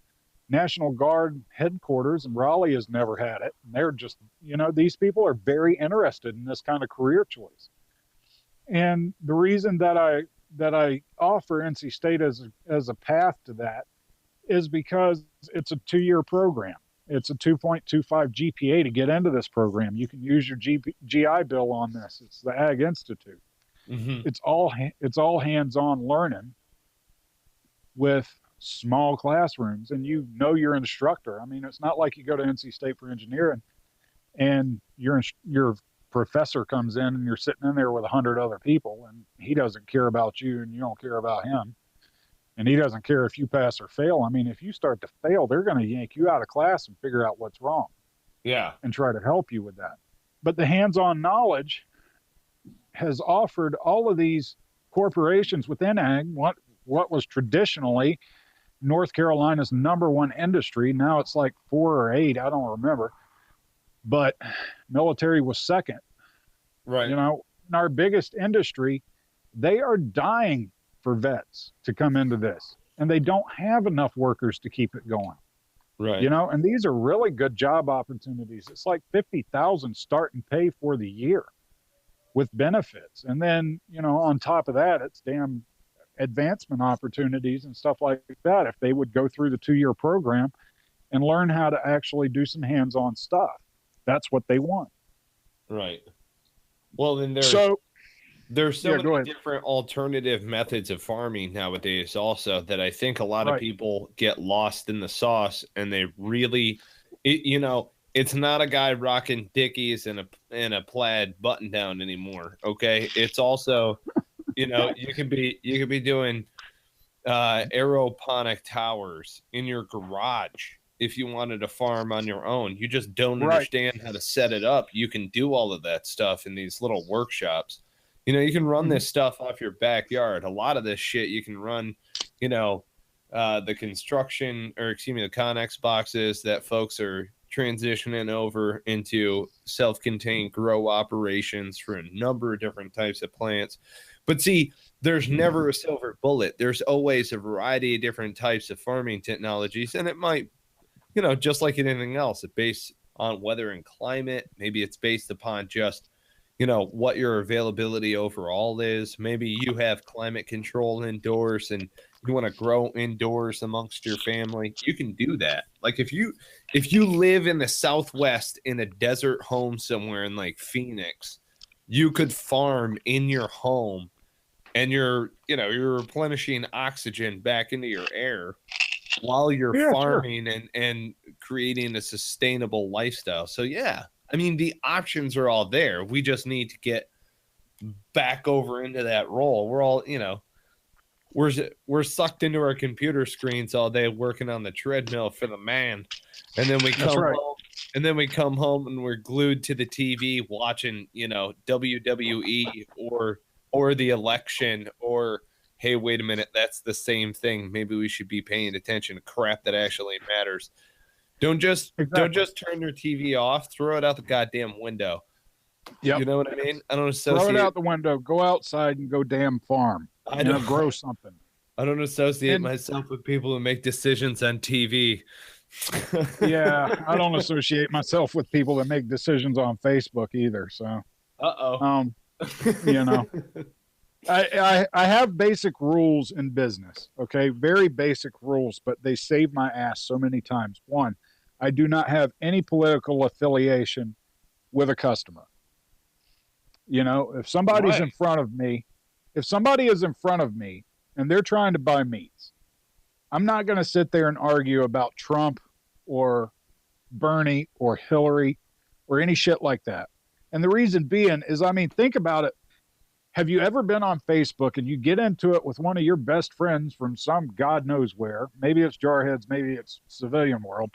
National Guard headquarters in Raleigh has never had it. And they're just, you know, these people are very interested in this kind of career choice. And the reason that I offer NC State as a path to that is because it's a 2-year program. It's a 2.25 GPA to get into this program. You can use your GI Bill on this. It's the Ag Institute. Mm-hmm. It's all hands-on learning with small classrooms, and you know your instructor. I mean, it's not like you go to NC State for engineering and your professor comes in and you're sitting in there with 100 other people and he doesn't care about you and you don't care about him. And he doesn't care if you pass or fail. I mean, if you start to fail, they're going to yank you out of class and figure out what's wrong. Yeah. And try to help you with that. But the hands-on knowledge has offered all of these corporations within ag, what was traditionally North Carolina's #1 industry. Now it's like 4 or 8, I don't remember. But military was second. Right. You know, in our biggest industry, they are dying for vets to come into this, and they don't have enough workers to keep it going. Right. You know, and these are really good job opportunities. It's like 50,000 start and pay for the year with benefits. And then, you know, on top of that, it's damn advancement opportunities and stuff like that. If they would go through the 2-year program and learn how to actually do some hands-on stuff, that's what they want. Right. Well, then there's so many different alternative methods of farming nowadays also that I think a lot of people get lost in the sauce, and they really, you know, it's not a guy rocking Dickies and a plaid button down anymore. Okay. It's also, you know, you could be doing aeroponic towers in your garage. If you wanted to farm on your own, you just don't understand how to set it up. You can do all of that stuff in these little workshops. You know, you can run this stuff off your backyard. A lot of this shit you can run, you know, the Connex boxes that folks are transitioning over into self-contained grow operations for a number of different types of plants. But see, there's never a silver bullet. There's always a variety of different types of farming technologies, and it might, you know, just like anything else, it's based on weather and climate. Maybe it's based upon just, you know, what your availability overall is. Maybe you have climate control indoors and you want to grow indoors amongst your family. You can do that. Like if you live in the Southwest in a desert home somewhere in like Phoenix, you could farm in your home, and you're replenishing oxygen back into your air while you're farming and creating a sustainable lifestyle. So yeah, I mean, the options are all there. We just need to get back over into that role. We're all, you know, we're sucked into our computer screens all day working on the treadmill for the man. And then we come home and we're glued to the TV watching, you know, WWE or the election or, hey, wait a minute, that's the same thing. Maybe we should be paying attention to crap that actually matters. Don't just turn your TV off, throw it out the goddamn window. Yep. You know what I mean? I don't Throw associate it out the window, go outside and go damn farm. I don't grow something. I don't associate myself with people who make decisions on TV. Yeah, I don't associate myself with people that make decisions on Facebook either. So, you know, I have basic rules in business. Okay, very basic rules, but they save my ass so many times. One, I do not have any political affiliation with a customer. You know, if somebody's in front of me, if somebody is in front of me and they're trying to buy meats, I'm not going to sit there and argue about Trump or Bernie or Hillary or any shit like that. And the reason being is, I mean, think about it. Have you ever been on Facebook and you get into it with one of your best friends from some God knows where? Maybe it's Jarheads, maybe it's civilian world.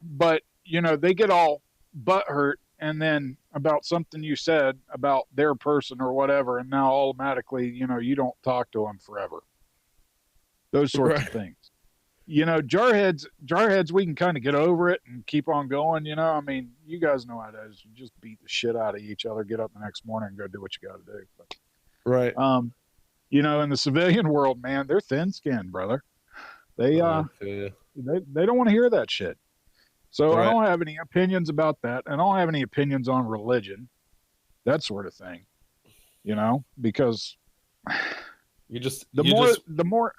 But, you know, they get all butthurt and then about something you said about their person or whatever. And now automatically, you know, you don't talk to them forever. Those sorts of things. You know, jarheads, we can kind of get over it and keep on going. You know, I mean, you guys know how it is. You just beat the shit out of each other, get up the next morning and go do what you got to do. But, right. You know, in the civilian world, man, they're thin skinned, brother. They don't want to hear that shit. So I don't have any opinions about that. I don't have any opinions on religion, that sort of thing, you know, because the more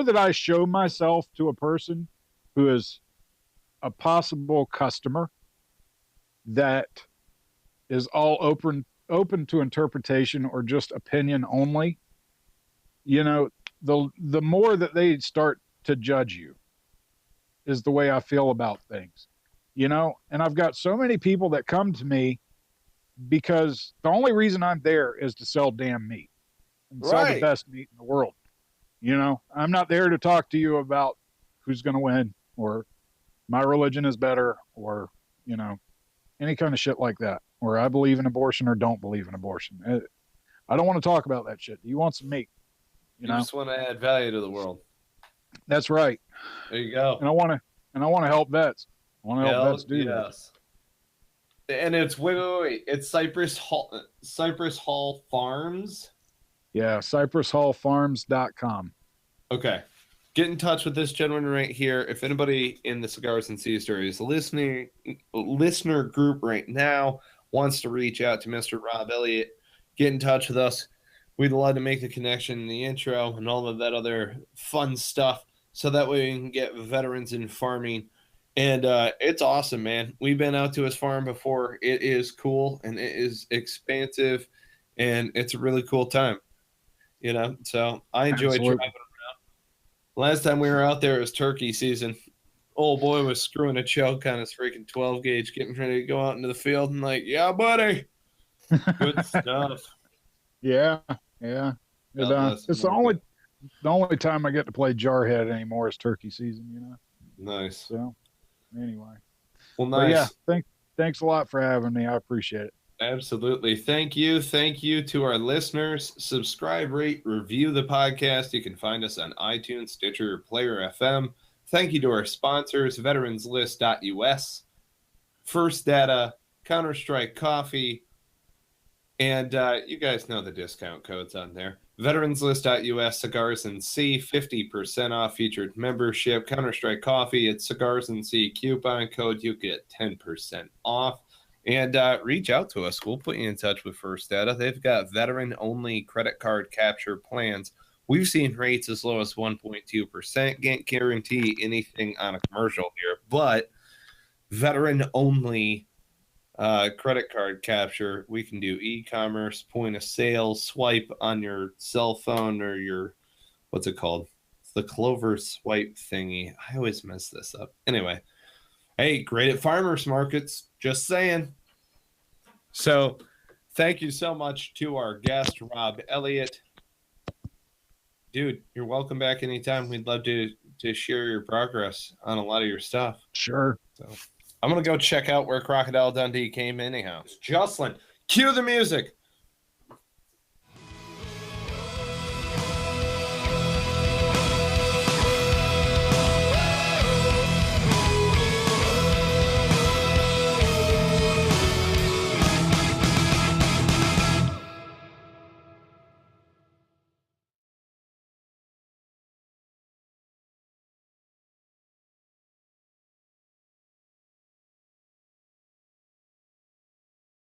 that I show myself to a person who is a possible customer that is all open to interpretation or just opinion only, you know, the more that they start to judge you is the way I feel about things, you know. And I've got so many people that come to me because the only reason I'm there is to sell damn meat and sell the best meat in the world. You know, I'm not there to talk to you about who's going to win or my religion is better or, you know, any kind of shit like that, or I believe in abortion or don't believe in abortion. I don't want to talk about that shit. You want some meat. You know? Just want to add value to the world. That's right. There you go. And I want to help vets. I want to help vets do that. And it's wait. It's Cypress Hall Farms. Yeah, CypressHallFarms.com. Okay. Get in touch with this gentleman right here. If anybody in the Cigars and Sea Stories listener group right now wants to reach out to Mr. Rob Elliott, get in touch with us. We'd love to make the connection in the intro and all of that other fun stuff so that way we can get veterans in farming. And it's awesome, man. We've been out to his farm before. It is cool and it is expansive and it's a really cool time. You know, so I enjoyed driving around. Last time we were out there, it was turkey season. Old boy was screwing a choke on his freaking 12 gauge, getting ready to go out into the field and like, yeah, buddy. Good stuff. Yeah. It's the only time I get to play Jarhead anymore is turkey season, you know. Nice. So anyway. Well, nice. But yeah, thanks a lot for having me. I appreciate it. Absolutely. Thank you. Thank you to our listeners. Subscribe, rate, review the podcast. You can find us on iTunes, Stitcher, or Player FM. Thank you to our sponsors, veteranslist.us, First Data, Counter-Strike Coffee, and you guys know the discount codes on there. Veteranslist.us, Cigars and Sea, 50% off featured membership. Counter-Strike Coffee, it's Cigars and Sea coupon code. You get 10% off. And reach out to us. We'll put you in touch with First Data. They've got veteran-only credit card capture plans. We've seen rates as low as 1.2%. Can't guarantee anything on a commercial here, but veteran-only credit card capture. We can do e-commerce, point of sale, swipe on your cell phone or your, what's it called? It's the Clover swipe thingy. I always mess this up. Anyway, hey, great at farmers markets. Just saying. So thank you so much to our guest, Rob Elliott. Dude, you're welcome back anytime. We'd love to share your progress on a lot of your stuff. Sure. So I'm going to go check out where Crocodile Dundee came anyhow. Jocelyn, cue the music.